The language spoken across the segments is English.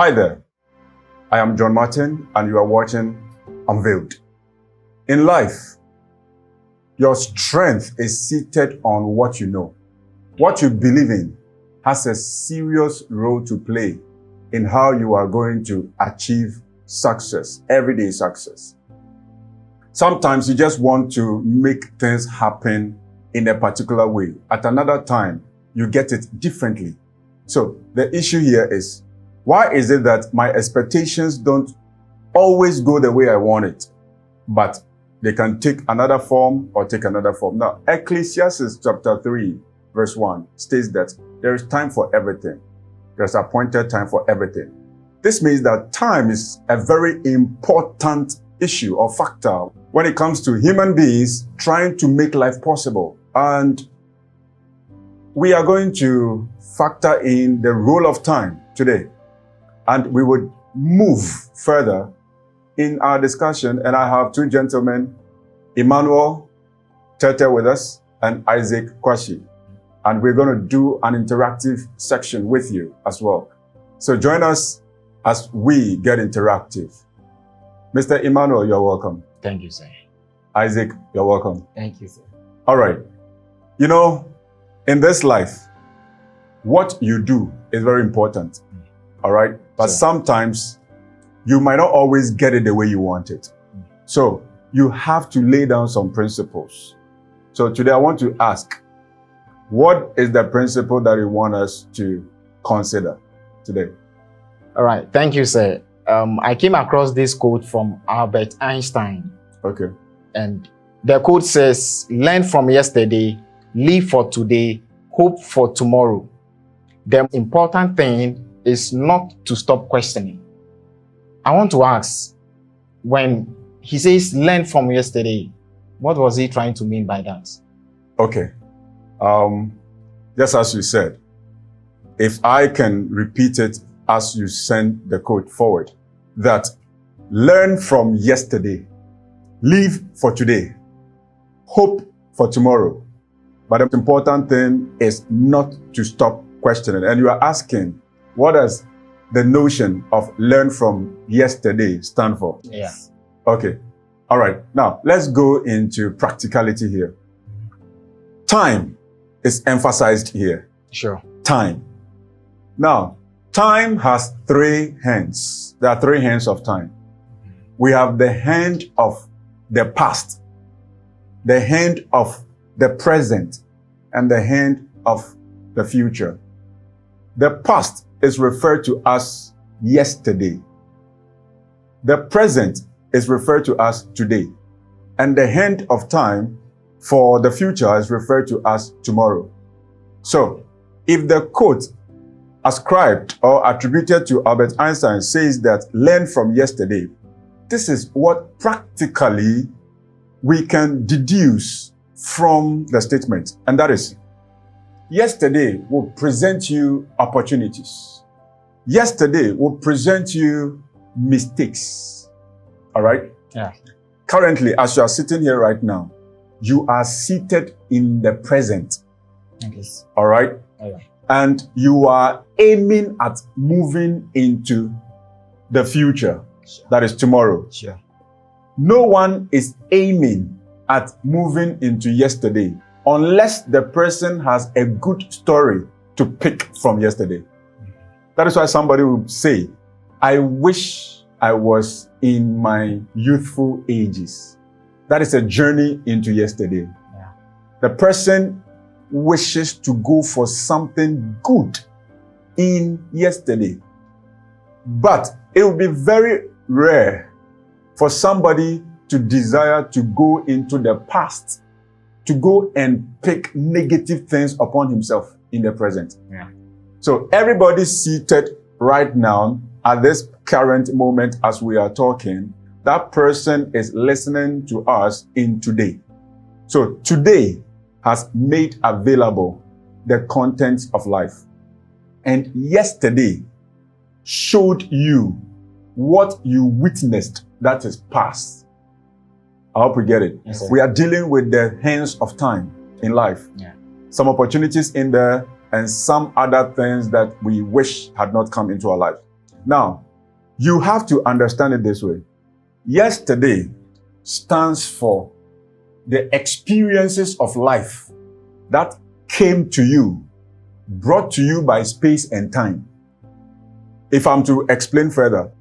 Hi there, I am John Martin and you are watching Unveiled. In life, your strength is seated on what you know. What you believe in has a serious role to play in how you are going to achieve success, everyday success. Sometimes you just want to make things happen in a particular way. At another time, you get it differently. So the issue here is, why is it that my expectations don't always go the way I want it, but they can take another form or take another form? Now, Ecclesiastes chapter 3, verse 1 states that there is time for everything. There's appointed time for everything. This means that time is a very important issue or factor when it comes to human beings trying to make life possible. And we are going to factor in the role of time today. And we would move further in our discussion. And I have two gentlemen, Emmanuel Tete with us and Isaac Kwashi. And we're going to do an interactive section with you as well. So join us as we get interactive. Mr. Emmanuel, you're welcome. Thank you, sir. Isaac, you're welcome. Thank you, sir. All right. You know, in this life, what you do is very important. All right. But Sure. sometimes you might not always get it the way you want it. So you have to lay down some principles. So today I want to ask, what is the principle that you want us to consider today? All right. Thank you, sir. I came across this quote from Albert Einstein. Okay. And the quote says, learn from yesterday, live for today, hope for tomorrow. The important thing is not to stop questioning. I want to ask, when he says learn from yesterday, what was he trying to mean by that? Okay. Just as you said, if I can repeat it as you send the quote forward, that learn from yesterday, live for today, hope for tomorrow. But the important thing is not to stop questioning. And you are asking, what does the notion of learn from yesterday stand for? Yeah. Okay. All right. Now, let's go into practicality here. Time is emphasized here. Sure. Time. Now, time has three hands. There are three hands of time. We have the hand of the past, the hand of the present, and the hand of the future. The past is referred to as yesterday. The present is referred to as today. And the hand of time for the future is referred to as tomorrow. So, if the quote ascribed or attributed to Albert Einstein says that learn from yesterday, this is what practically we can deduce from the statement. And that is, yesterday will present you opportunities. Yesterday will present you mistakes. All right? Yeah. Currently, as you are sitting here right now, you are seated in the present. Yes. All right? All right. And you are aiming at moving into the future. Sure. That is tomorrow. Sure. No one is aiming at moving into yesterday unless the person has a good story to pick from yesterday. That is why somebody would say, I wish I was in my youthful ages. That is a journey into yesterday. Yeah. The person wishes to go for something good in yesterday. But it will be very rare for somebody to desire to go into the past, to go and pick negative things upon himself in the present. Yeah. So everybody seated right now at this current moment as we are talking, that person is listening to us in today. So today has made available the contents of life. And yesterday showed you what you witnessed that is past. I hope we get it. Yes, sir. We are dealing with the hands of time in life. Yeah. Some opportunities in there and some other things that we wish had not come into our life. Now, you have to understand it this way. Yesterday stands for the experiences of life that came to you, brought to you by space and time. If I'm to explain further,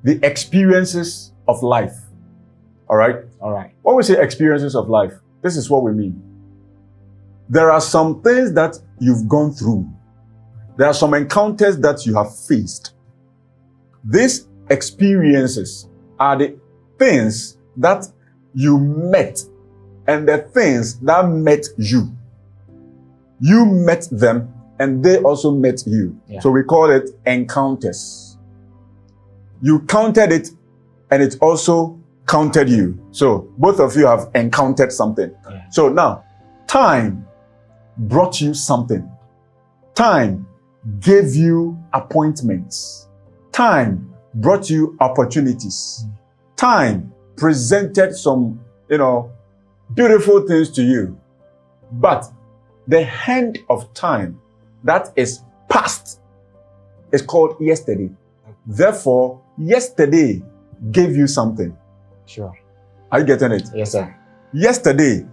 the experiences of life. All right? All right. When we say experiences of life, this is what we mean. There are some things that you've gone through. There are some encounters that you have faced. These experiences are the things that you met and the things that met you. You met them and they also met you. Yeah. So we call it encounters. You counted it and it also counted you. So both of you have encountered something. Yeah. So now, time brought you something. Time gave you appointments. Time brought you opportunities. Time presented some, beautiful things to you. But the hand of time that is past is called yesterday. Therefore, yesterday gave you something. Sure. Are you getting it? Yes, sir. Yesterday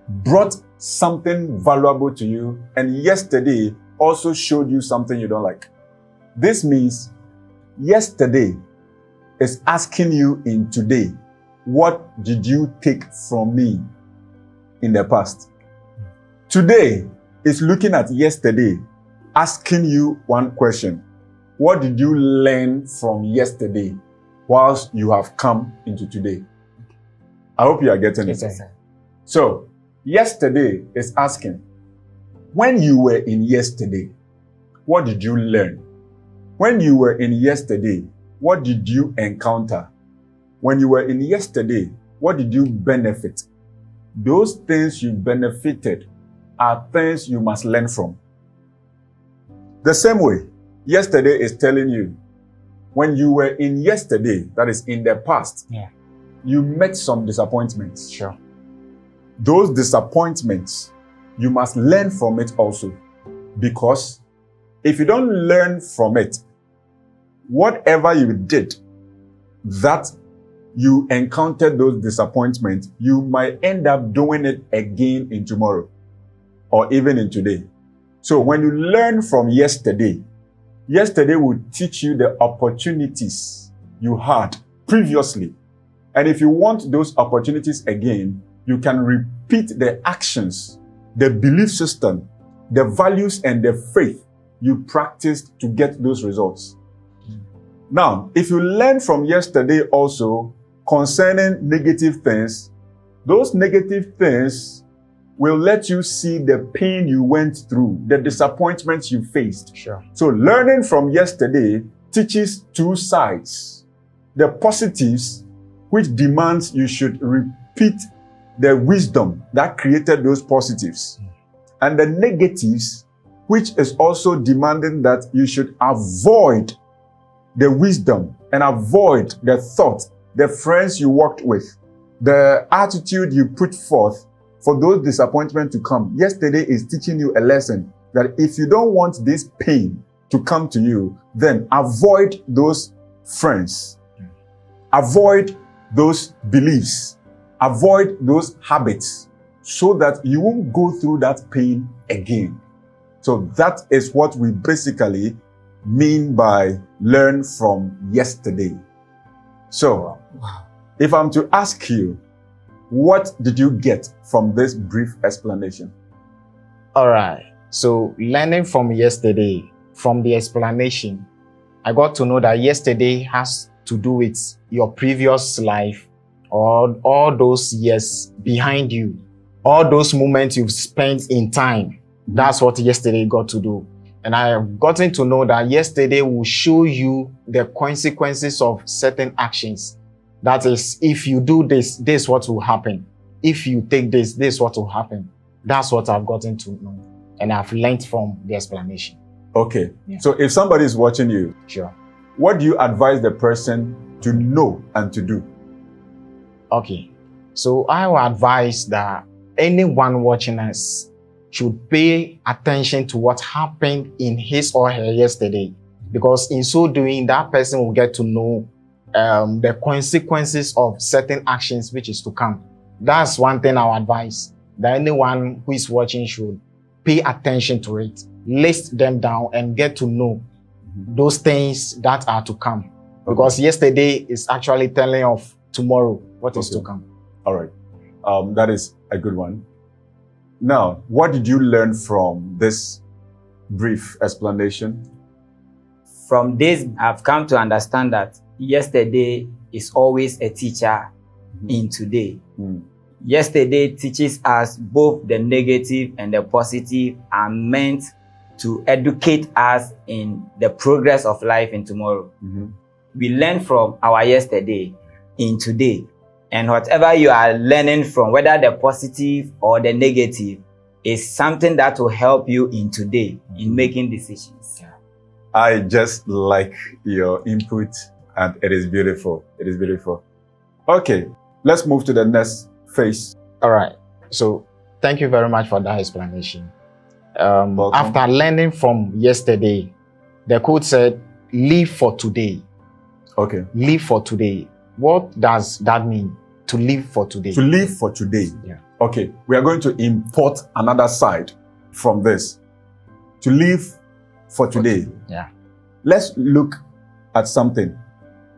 brought something valuable to you, and yesterday also showed you something you don't like. This means yesterday is asking you in today, what did you take from me in the past? Today is looking at yesterday, asking you one question. What did you learn from yesterday whilst you have come into today? I hope you are getting it. Yes, sir. So, yesterday is asking, when you were in yesterday, what did you learn? When you were in yesterday, what did you encounter? When you were in yesterday, what did you benefit? Those things you benefited are things you must learn from. The same way, yesterday is telling you, when you were in yesterday, that is in the past, you met some disappointments. Sure. Those disappointments, you must learn from it also. Because if you don't learn from it, whatever you did that you encountered those disappointments, you might end up doing it again in tomorrow or even in today. So when you learn from yesterday, yesterday will teach you the opportunities you had previously. And if you want those opportunities again, you can repeat the actions, the belief system, the values and the faith you practiced to get those results. Now, if you learn from yesterday also concerning negative things, those negative things will let you see the pain you went through, the disappointments you faced. Sure. So learning from yesterday teaches two sides. The positives, which demands you should repeat the wisdom that created those positives. And the negatives, which is also demanding that you should avoid the wisdom and avoid the thought, the friends you worked with, the attitude you put forth for those disappointments to come. Yesterday is teaching you a lesson that if you don't want this pain to come to you, then avoid those friends. Avoid those beliefs. Avoid those habits so that you won't go through that pain again. So that is what we basically mean by learn from yesterday. So, if I'm to ask you, what did you get from this brief explanation? All right. So, learning from yesterday, from the explanation, I got to know that yesterday has to do with your previous life or all those years behind you, all those moments you've spent in time. That's what yesterday got to do. And I have gotten to know that yesterday will show you the consequences of certain actions. That is, if you do this, this is what will happen. If you take this, this is what will happen. That's what I've gotten to know. And I've learned from the explanation. Okay. Yeah. So if somebody is watching you, Sure. what do you advise the person to know and to do? Okay. So I will advise that anyone watching us should pay attention to what happened in his or her yesterday. because in so doing, that person will get to know the consequences of certain actions which is to come. That's one thing I'll advise, that anyone who is watching should pay attention to it, list them down, and get to know those things that are to come. Because yesterday is actually telling of tomorrow what is to come. All right. That is a good one. Now, what did you learn from this brief explanation? From this, I've come to understand that yesterday is always a teacher in today. Yesterday teaches us both the negative and the positive are meant to educate us in the progress of life in tomorrow. We learn from our yesterday in today. And whatever you are learning from, whether the positive or the negative, is something that will help you in today in making decisions. I just like your input, and it is beautiful. It is beautiful. Okay, let's move to the next phase. All right. So thank you very much for that explanation. After learning from yesterday, the quote said, live for today. Okay. Live for today. What does that mean? To live for today. To live for today. Yeah. Okay. We are going to import another side from this. To live for today. Yeah. Let's look at something.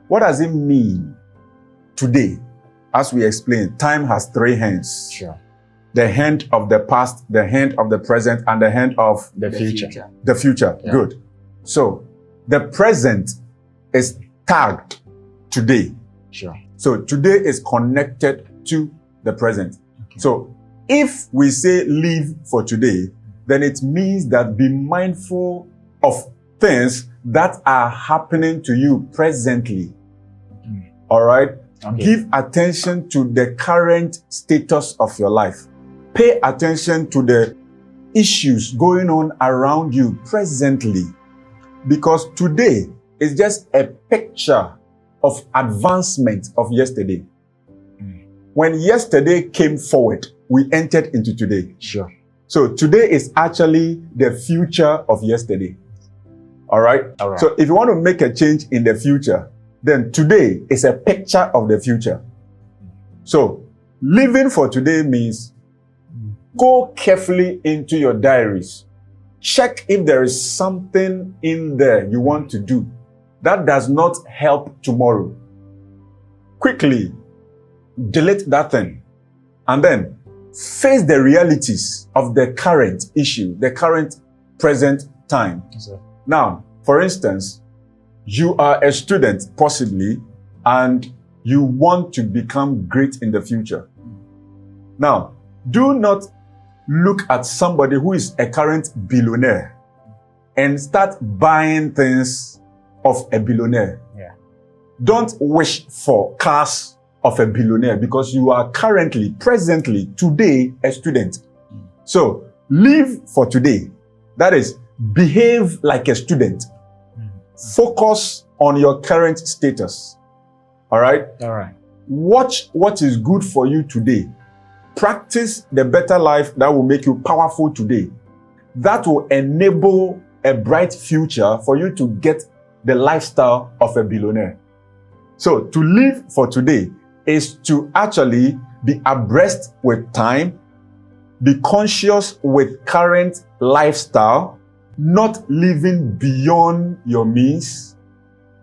What does it mean today? As we explained, time has three hands. Sure. The hand of the past, the hand of the present, and the hand of The future. the future. Yeah. Good. So the present is tagged today. Sure. So today is connected to the present. Okay. So if we say live for today, then it means that be mindful of things that are happening to you presently. All right? Okay. Give attention to the current status of your life. Pay attention to the issues going on around you presently. Because today is just a picture of advancement of yesterday. When yesterday came forward, we entered into today. Sure. So today is actually the future of yesterday. All right? All right. So if you want to make a change in the future, then today is a picture of the future. So living for today means go carefully into your diaries. Check if there is something in there you want to do that does not help tomorrow. Quickly delete that thing and then face the realities of the current issue, the current present time. Yes, sir. Now, for instance, you are a student possibly and you want to become great in the future. Now, do not look at somebody who is a current billionaire and start buying things of a billionaire. Yeah. Don't wish for cars of a billionaire because you are currently, presently, today, a student. So live for today. That is, behave like a student. Focus on your current status. All right? All right. Watch what is good for you today. Practice the better life that will make you powerful today. That will enable a bright future for you to get the lifestyle of a billionaire. So to live for today is to actually be abreast with time, be conscious with current lifestyle, not living beyond your means,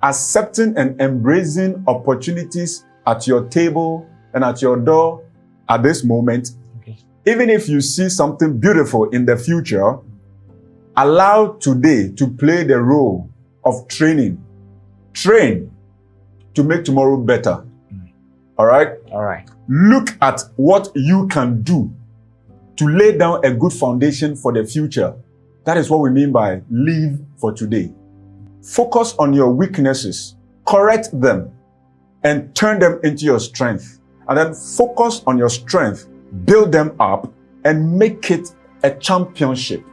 accepting and embracing opportunities at your table and at your door at this moment. Okay. Even if you see something beautiful in the future, allow today to play the role of training. Train to make tomorrow better. All right? All right. Look at what you can do to lay down a good foundation for the future. That is what we mean by live for today. Focus on your weaknesses, correct them, and turn them into your strength. And then focus on your strength, build them up, and make it a championship.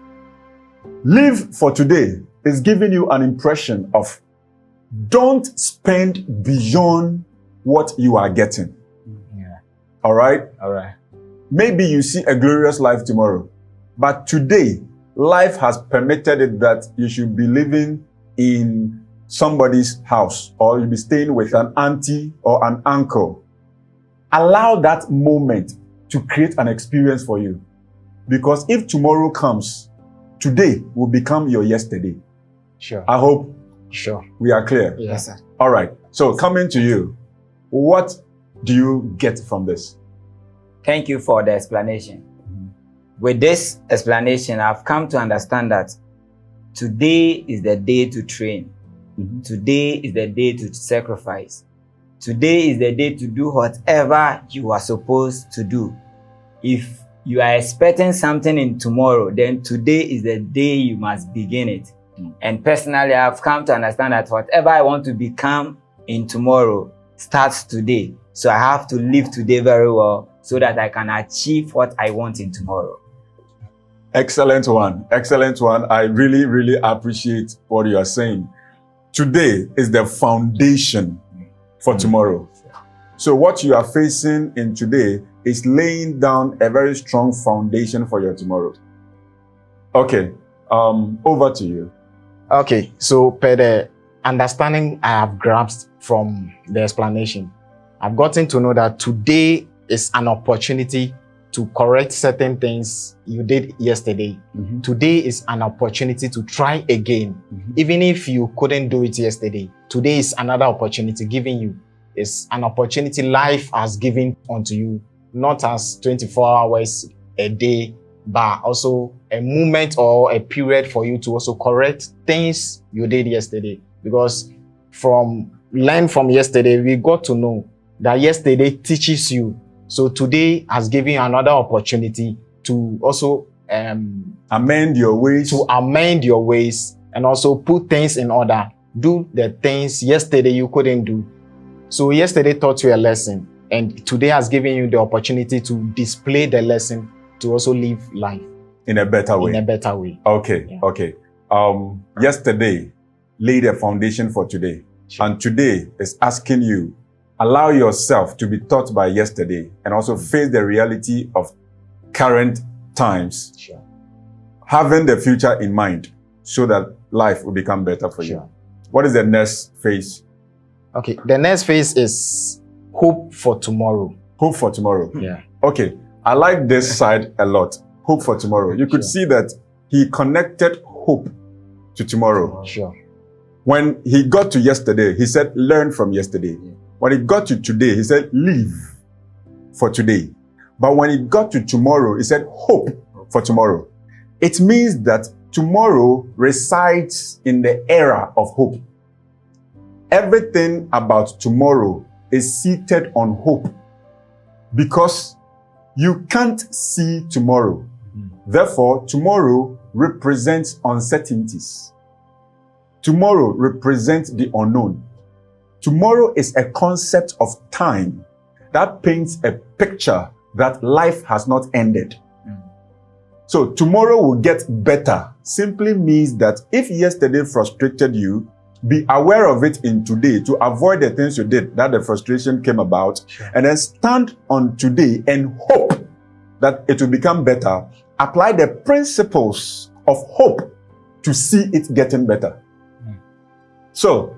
Live for today is giving you an impression of don't spend beyond what you are getting. Yeah. All right? All right. Maybe you see a glorious life tomorrow, but today, life has permitted it that you should be living in somebody's house, or you'll be staying with an auntie or an uncle. Allow that moment to create an experience for you. Because if tomorrow comes, today will become your yesterday. Sure. I hope Sure. we are clear. Yes, sir. All right. So coming to you, what do you get from this? Thank you for the explanation. With this explanation, I've come to understand that today is the day to train. Today is the day to sacrifice. Today is the day to do whatever you are supposed to do. If you are expecting something in tomorrow, then today is the day you must begin it. And personally, I've come to understand that whatever I want to become in tomorrow starts today. So I have to live today very well so that I can achieve what I want in tomorrow. Excellent one. Excellent one. I really, really appreciate what you are saying. Today is the foundation for tomorrow. So what you are facing in today is laying down a very strong foundation for your tomorrow. Okay, over to you. Okay, so per the understanding I have grasped from the explanation, I've gotten to know that today is an opportunity to correct certain things you did yesterday. Today is an opportunity to try again. Even if you couldn't do it yesterday, today is another opportunity given you. It's an opportunity life has given unto you, not as 24 hours a day, but also a moment or a period for you to also correct things you did yesterday. Because learn from yesterday, we got to know that yesterday teaches you. So today has given you another opportunity to also amend your ways. And also put things in order. Do the things yesterday you couldn't do. So yesterday taught you a lesson, and today has given you the opportunity to display the lesson to also live life in a better way. Okay, yeah. Okay. Yesterday laid a foundation for today. Sure. And today is asking you, allow yourself to be taught by yesterday and also face the reality of current times. Sure. Having the future in mind so that life will become better for you. What is the next phase? Okay, the next phase is hope for tomorrow. Hope for tomorrow. Yeah. Okay, I like this side a lot. Hope for tomorrow. You could see that he connected hope to tomorrow. Sure. When he got to yesterday, he said, learn from yesterday. Yeah. When he got to today, he said, live for today. But when he got to tomorrow, he said, hope for tomorrow. It means that tomorrow resides in the era of hope. Everything about tomorrow is seated on hope because you can't see tomorrow. Therefore, tomorrow represents uncertainties. Tomorrow represents the unknown. Tomorrow is a concept of time that paints a picture that life has not ended. So tomorrow will get better simply means that if yesterday frustrated you, be aware of it in today to avoid the things you did that the frustration came about, and then stand on today and hope that it will become better. Apply the principles of hope to see it getting better. So,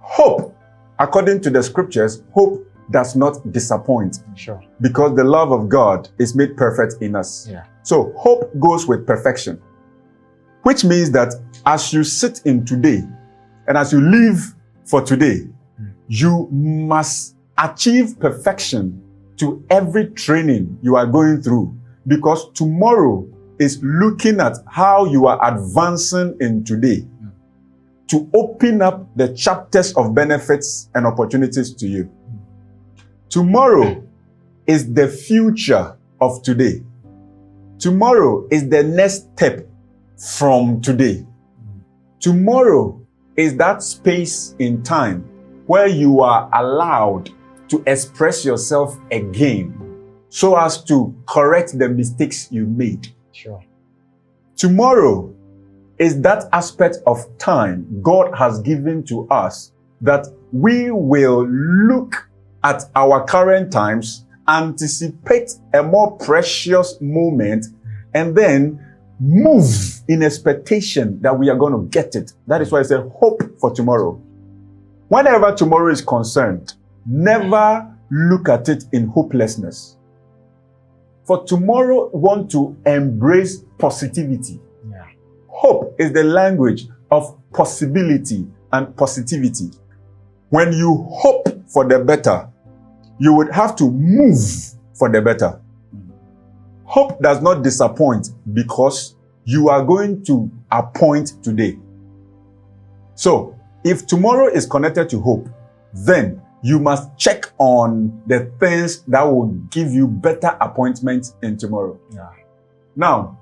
hope, according to the scriptures, hope does not disappoint. Because the love of God is made perfect in us. So, hope goes with perfection, which means that as you sit in today, and as you live for today, you must achieve perfection to every training you are going through, because tomorrow is looking at how you are advancing in today to open up the chapters of benefits and opportunities to you. Tomorrow is the future of today. Tomorrow is the next step from today. Tomorrow is that space in time where you are allowed to express yourself again so as to correct the mistakes you made. Tomorrow is that aspect of time God has given to us that we will look at our current times, anticipate a more precious moment, and then move in expectation that we are going to get it. That is why I said hope for tomorrow. Whenever tomorrow is concerned, never look at it in hopelessness. For tomorrow, want to embrace positivity. Yeah. Hope is the language of possibility and positivity. When you hope for the better, you would have to move for the better. Hope does not disappoint because you are going to appoint today. So, if tomorrow is connected to hope, then you must check on the things that will give you better appointments in tomorrow. Yeah. Now,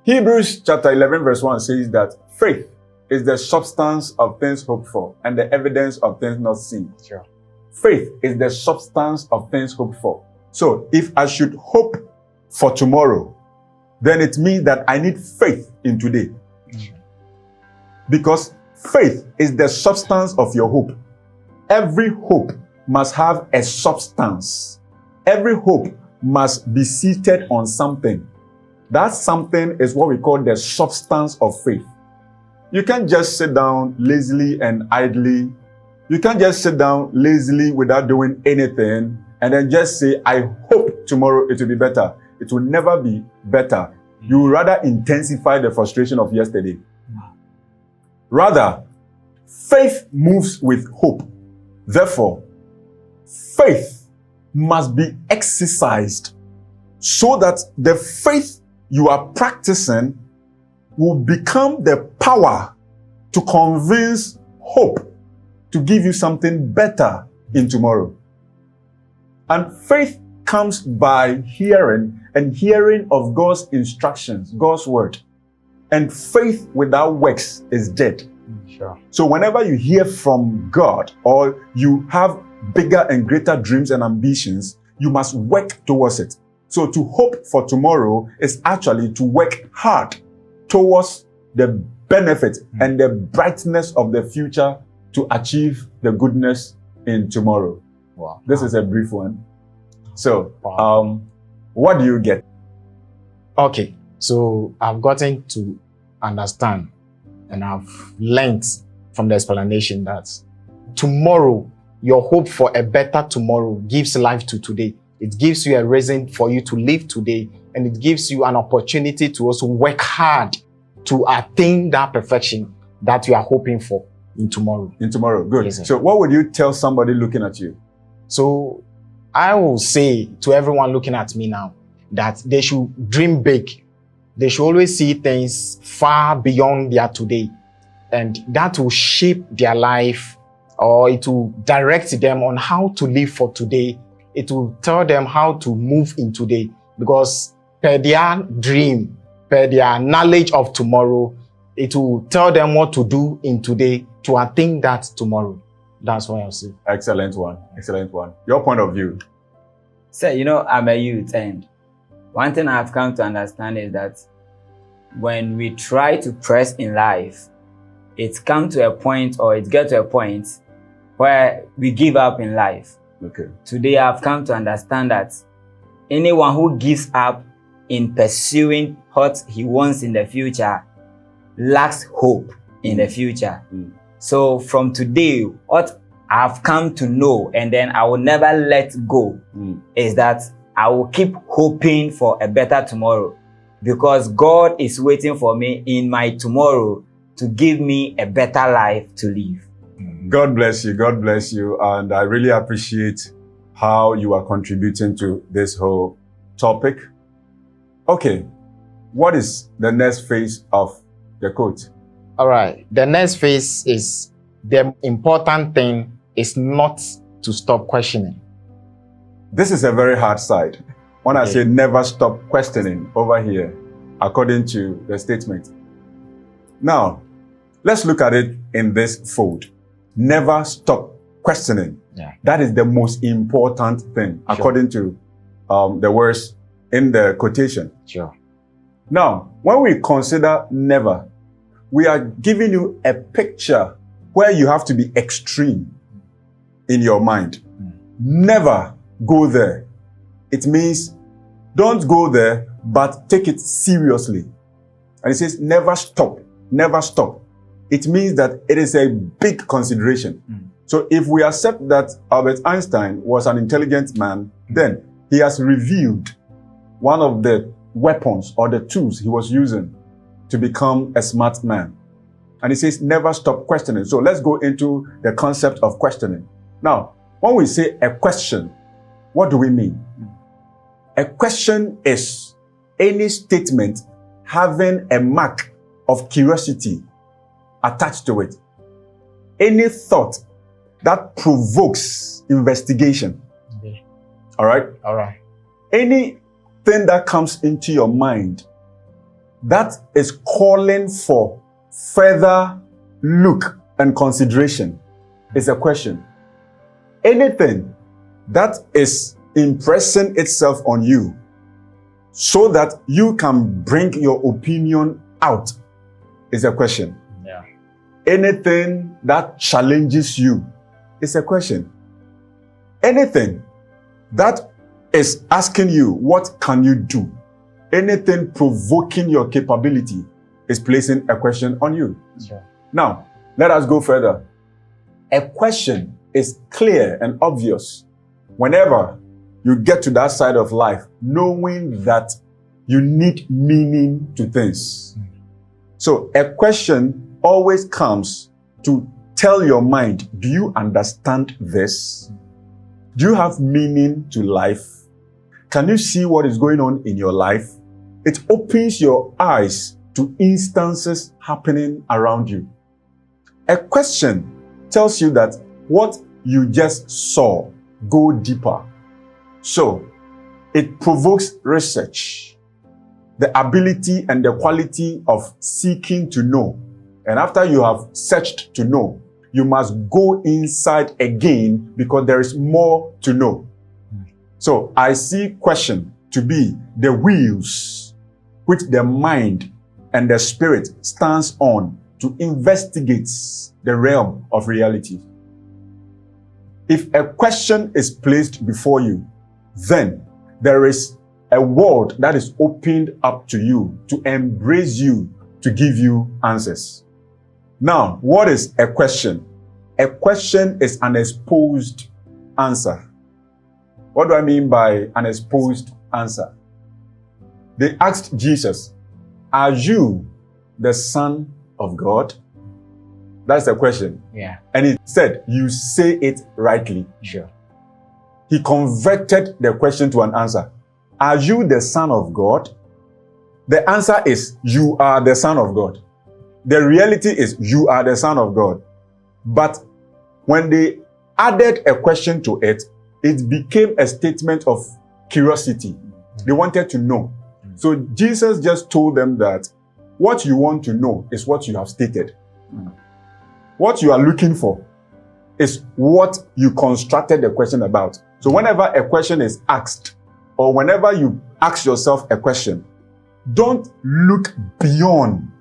Hebrews chapter 11 verse 1 says that faith is the substance of things hoped for and the evidence of things not seen. Sure. Faith is the substance of things hoped for. So, if I should hope for tomorrow, then it means that I need faith in today. Because faith is the substance of your hope. Every hope must have a substance. Every hope must be seated on something. That something is what we call the substance of faith. You can't just sit down lazily and idly. You can't just sit down lazily without doing anything and then just say, I hope tomorrow it will be better. It will never be better. You will rather intensify the frustration of yesterday. Rather, faith moves with hope. Therefore, faith must be exercised so that the faith you are practicing will become the power to convince hope to give you something better in tomorrow. And faith comes by hearing, and hearing of God's instructions, God's word. And faith without works is dead. Sure. So whenever you hear from God or you have bigger and greater dreams and ambitions, you must work towards it. So to hope for tomorrow is actually to work hard towards the benefit and the brightness of the future to achieve the goodness in tomorrow. Wow. This is a brief one. So, what do you get? Okay, so I've gotten to understand and I've learned from the explanation that tomorrow, your hope for a better tomorrow gives life to today. It gives you a reason for you to live today, and it gives you an opportunity to also work hard to attain that perfection that you are hoping for in tomorrow. In tomorrow, good. Yes, sir. So what would you tell somebody looking at you? So I will say to everyone looking at me now that they should dream big. They should always see things far beyond their today, and that will shape their life, or it will direct them on how to live for today. It will tell them how to move in today, because per their dream, per their knowledge of tomorrow, it will tell them what to do in today to attain that tomorrow. That's what I'll say. Excellent one. Excellent one. Your point of view? Sir, I'm a youth, and one thing I've come to understand is that when we try to press in life, it's come to a point, or it gets to a point where we give up in life. Okay. Today, I've come to understand that anyone who gives up in pursuing what he wants in the future lacks hope in the future. So from today, what I've come to know, and then I will never let go, is that I will keep hoping for a better tomorrow, because God is waiting for me in my tomorrow to give me a better life to live. God bless you. God bless you. And I really appreciate how you are contributing to this whole topic. Okay. What is the next phase of the quote? All right. The next phase is the important thing is not to stop questioning. This is a very hard side. When I say never stop questioning over here, according to the statement. Now, let's look at it in this fold. Never stop questioning. Yeah. That is the most important thing, according to the words in the quotation. Sure. Now, when we consider never, we are giving you a picture where you have to be extreme in your mind. Never go there. It means don't go there, but take it seriously. And it says, never stop, never stop. It means that it is a big consideration. So if we accept that Albert Einstein was an intelligent man, then he has revealed one of the weapons or the tools he was using to become a smart man. And he says, never stop questioning. So let's go into the concept of questioning. Now, when we say a question, what do we mean? A question is any statement having a mark of curiosity attached to it. Any thought that provokes investigation. Okay. All right? All right. Anything that comes into your mind that is calling for further look and consideration is a question. Anything that is impressing itself on you so that you can bring your opinion out is a question. Yeah. Anything that challenges you is a question. Anything that is asking you, what can you do? Anything provoking your capability is placing a question on you. Sure. Now, let us go further. A question is clear and obvious whenever you get to that side of life, knowing that you need meaning to things. So a question always comes to tell your mind, do you understand this? Do you have meaning to life? Can you see what is going on in your life? It opens your eyes to instances happening around you. A question tells you that what you just saw, go deeper. So it provokes research, the ability and the quality of seeking to know. And after you have searched to know, you must go inside again because there is more to know. So I see question to be the wheels which the mind and the spirit stands on to investigate the realm of reality. If a question is placed before you, then there is a world that is opened up to you to embrace you, to give you answers. Now, what is a question? A question is an exposed answer. What do I mean by an exposed answer? They asked Jesus, are you the Son of God? That's the question. Yeah. And he said, you say it rightly. Sure. He converted the question to an answer. Are you the Son of God? The answer is, you are the Son of God. The reality is, you are the Son of God. But when they added a question to it, it became a statement of curiosity. They wanted to know. So Jesus just told them that what you want to know is what you have stated. What you are looking for is what you constructed the question about. So whenever a question is asked, or whenever you ask yourself a question, don't look beyond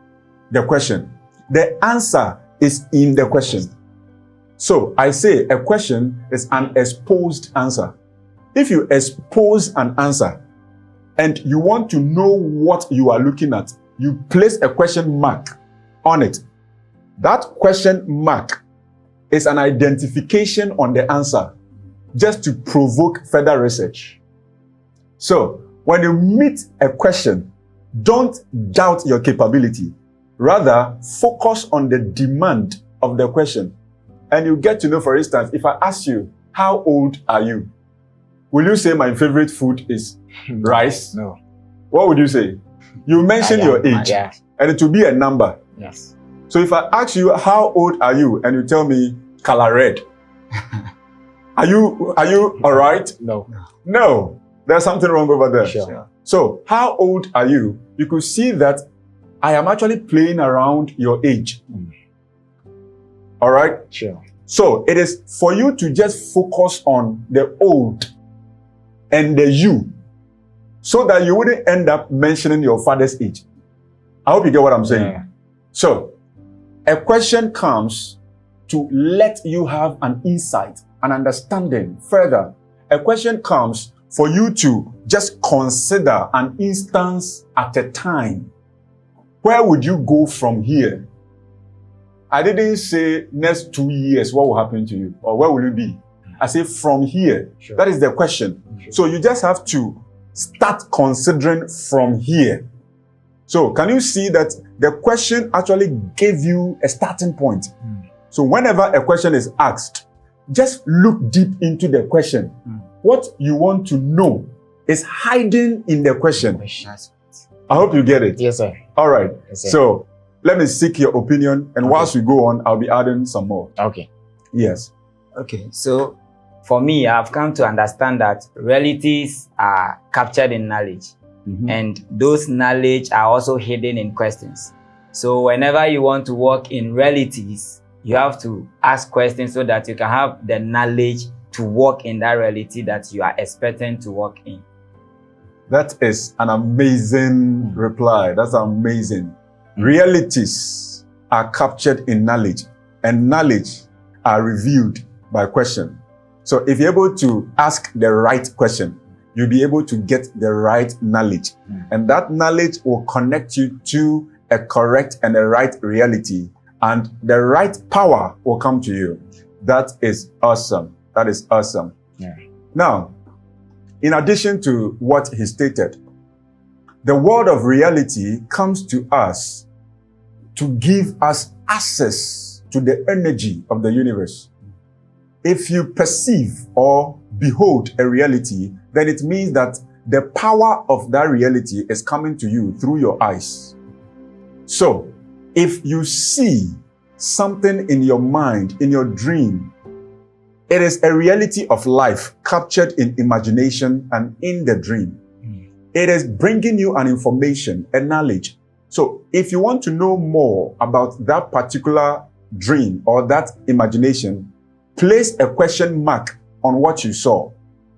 the question. The answer is in the question. So I say a question is an exposed answer. If you expose an answer and you want to know what you are looking at, you place a question mark on it. That question mark is an identification on the answer just to provoke further research. So when you meet a question, don't doubt your capability. Rather, focus on the demand of the question. And you get to know, for instance, if I ask you, how old are you? Will you say my favorite food is rice? No. What would you say? You mention your age, Yeah. and it will be a number. Yes. So if I ask you, how old are you? And you tell me, color red. Are you all right? No. No. There's something wrong over there. Sure. So how old are you? You could see that I am actually playing around your age. All right? Sure. So it is for you to just focus on the old and the you, so that you wouldn't end up mentioning your father's age. I hope you get what I'm saying. Yeah. So a question comes to let you have an insight, an understanding further. A question comes for you to just consider an instance at a time. where would you go from here? I didn't say next 2 years, what will happen to you? Or where will you be? I say from here. Sure. That is the question. Sure. So you just have to start considering from here. So can you see that the question actually gave you a starting point? So whenever a question is asked, just look deep into the question. What you want to know is hiding in the question. I hope you get it. Yes, sir. All right. Yes, sir. So let me seek your opinion. And whilst we go on, I'll be adding some more. Okay. Yes. Okay, so for me, I've come to understand that realities are captured in knowledge, and those knowledge are also hidden in questions. So whenever you want to work in realities, you have to ask questions so that you can have the knowledge to work in that reality that you are expecting to work in. That is an amazing reply. That's amazing. Realities are captured in knowledge, and knowledge are revealed by question. So if you're able to ask the right question, you'll be able to get the right knowledge. And that knowledge will connect you to a correct and a right reality, and the right power will come to you. That is awesome. That is awesome. Yeah. Now, in addition to what he stated, the word of reality comes to us to give us access to the energy of the universe. If you perceive or behold a reality, then it means that the power of that reality is coming to you through your eyes. So, if you see something in your mind, in your dream, it is a reality of life captured in imagination and in the dream. It is bringing you an information, a knowledge. So if you want to know more about that particular dream or that imagination, place a question mark on what you saw.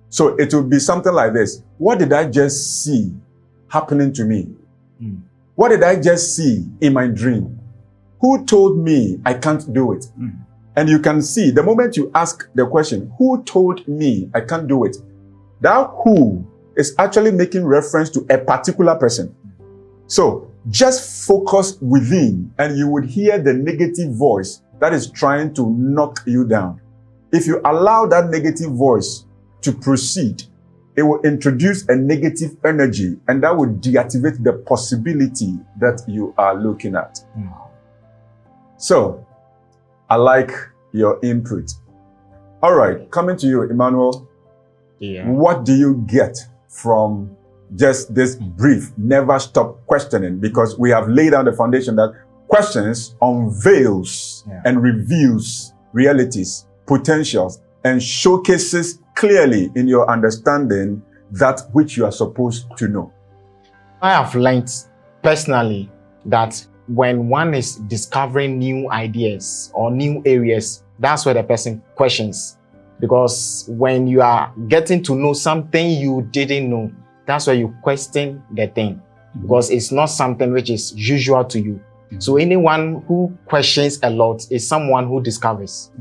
So it will be something like this. What did I just see happening to me? What did I just see in my dream? Who told me I can't do it? And you can see the moment you ask the question, who told me I can't do it? That who is actually making reference to a particular person. So just focus within and you would hear the negative voice that is trying to knock you down. If you allow that negative voice to proceed, it will introduce a negative energy and that will deactivate the possibility that you are looking at. So, I like your input. All right, coming to you, Emmanuel. Yeah. What do you get from just this brief, never stop questioning? Because we have laid down the foundation that questions unveils and reveals realities, potentials, and showcases clearly in your understanding that which you are supposed to know. I have learned personally that when one is discovering new ideas or new areas, that's where the person questions. Because when you are getting to know something you didn't know, that's where you question the thing. Because it's not something which is usual to you. So anyone who questions a lot is someone who discovers.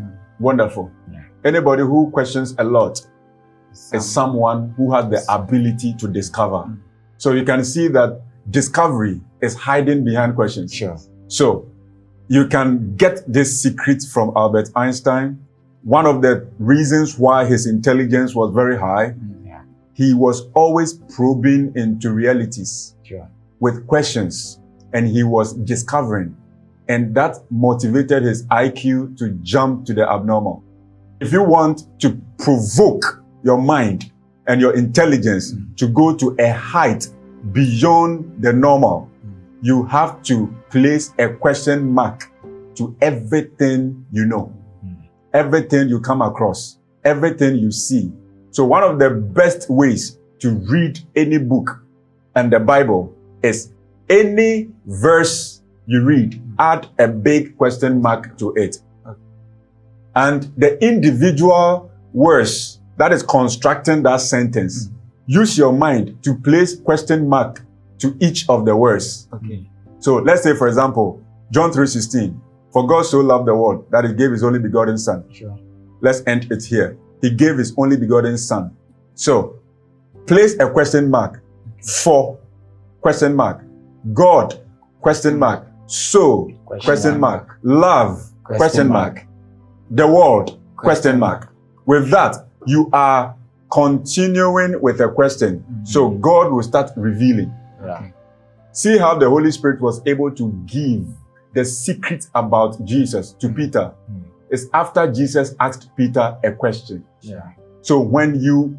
Wonderful. Anybody who questions a lot is someone who has the ability to discover. So you can see that discovery is hiding behind questions. Sure. So you can get this secret from Albert Einstein. One of the reasons why his intelligence was very high, he was always probing into realities with questions, and he was discovering. And that motivated his IQ to jump to the abnormal. If you want to provoke your mind and your intelligence to go to a height beyond the normal, you have to place a question mark to everything you know, everything you come across, everything you see. So one of the best ways to read any book and the Bible is any verse you read, add a big question mark to it. And the individual words that is constructing that sentence, use your mind to place question mark to each of the words. So let's say, for example, John 3:16, for God so loved the world that he gave his only begotten son. Let's end it here. He gave his only begotten son. So place a question mark for question mark. God Question mark. So, question mark. Love, question mark. mark. The world, question Question mark. With that, you are continuing with a question. So God will start revealing. Yeah. See how the Holy Spirit was able to give the secret about Jesus to Peter. It's after Jesus asked Peter a question. Yeah. So when you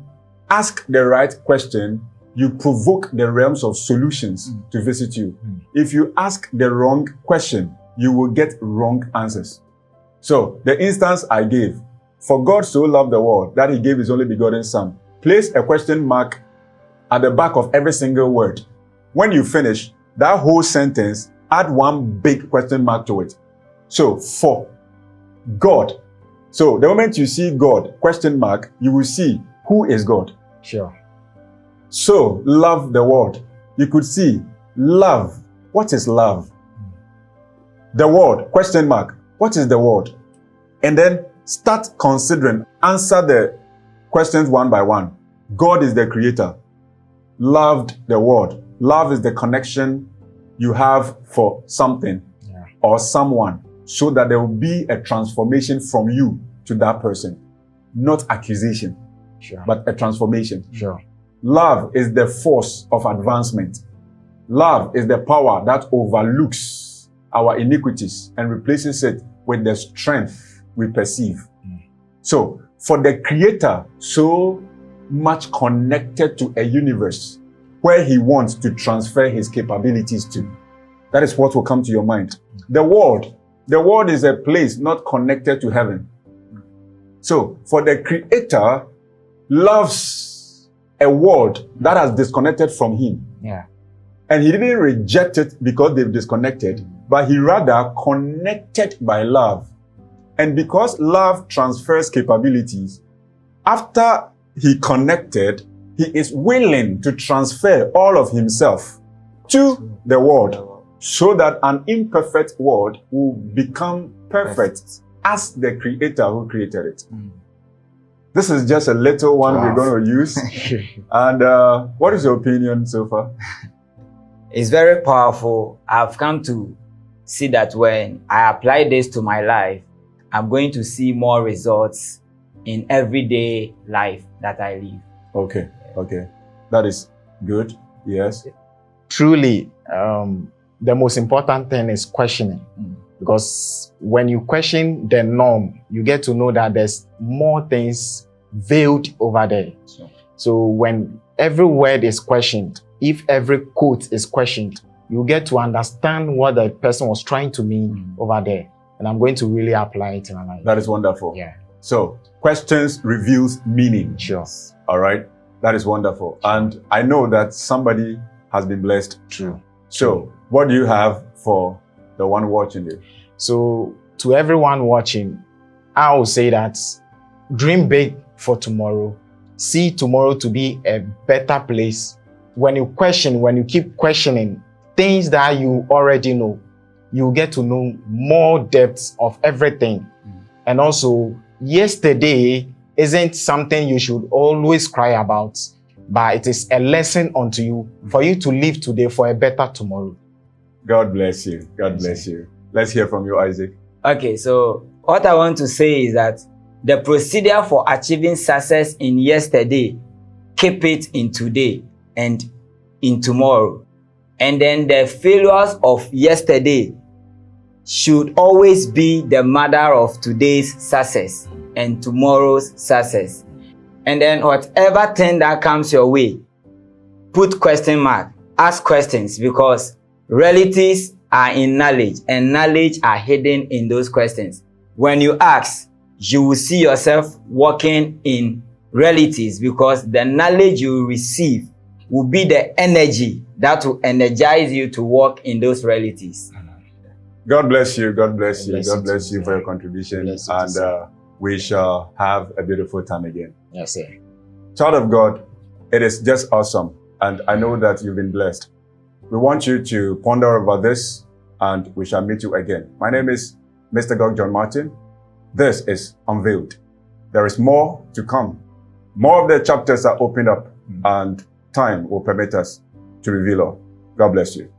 ask the right question, you provoke the realms of solutions to visit you. If you ask the wrong question, you will get wrong answers. So the instance I gave, for God so loved the world that he gave his only begotten son. Place a question mark at the back of every single word. When you finish that whole sentence, add one big question mark to it. So for God. So the moment you see God, question mark, you will see who is God. Sure. So love the world. You could see love. What is love? The word, question mark. What is the word? And then start considering, answer the questions one by one. God is the creator. Loved the world. Love is the connection you have for something or someone, so that there will be a transformation from you to that person. Not accusation, but a transformation. Sure. Love is the force of advancement. Love is the power that overlooks our iniquities and replaces it with the strength we perceive. So, for the Creator, so much connected to a universe where he wants to transfer his capabilities to. That is what will come to your mind. The world is a place not connected to heaven. So, for the Creator loves a world that has disconnected from him. Yeah. And he didn't reject it because they've disconnected, but he rather connected by love. And because love transfers capabilities, after he connected, he is willing to transfer all of himself to the world, so that an imperfect world will become perfect as the Creator who created it. This is just a little one we're going to use. And what is your opinion so far? It's very powerful. I've come to see that when I apply this to my life, I'm going to see more results in everyday life that I live. Okay. That is good. Yes. Truly, the most important thing is questioning. Because when you question the norm, you get to know that there's more things veiled over there. So when every word is questioned, if every quote is questioned, you get to understand what the person was trying to mean over there. And I'm going to really apply it in my life. That is wonderful. Yeah. So questions reveals meaning. Sure. All right. That is wonderful. And I know that somebody has been blessed. True. So what do you have for the one watching you? So to everyone watching, I will say that dream big for tomorrow. See tomorrow to be a better place. When you keep questioning things that you already know, you get to know more depths of everything. And also, yesterday isn't something you should always cry about, but it is a lesson unto you for you to live today for a better tomorrow. God bless you. God bless you. Let's hear from you, Isaac. Okay, so what I want to say is that the procedure for achieving success in yesterday, keep it in today and in tomorrow. And then the failures of yesterday should always be the mother of today's success and tomorrow's success. And then whatever thing that comes your way, put question mark, ask questions, because realities are in knowledge and knowledge are hidden in those questions. When you ask, you will see yourself walking in realities, because the knowledge you receive will be the energy that will energize you to walk in those realities. God bless you. God bless you. God bless you for your contribution. And we shall have a beautiful time again. Yes, sir. Child of God, it is just awesome. And I know that you've been blessed. We want you to ponder over this, and we shall meet you again. My name is Mystagogue John Martin. This is Unveiled. There is more to come. More of the chapters are opened up, and time will permit us to reveal all. God bless you.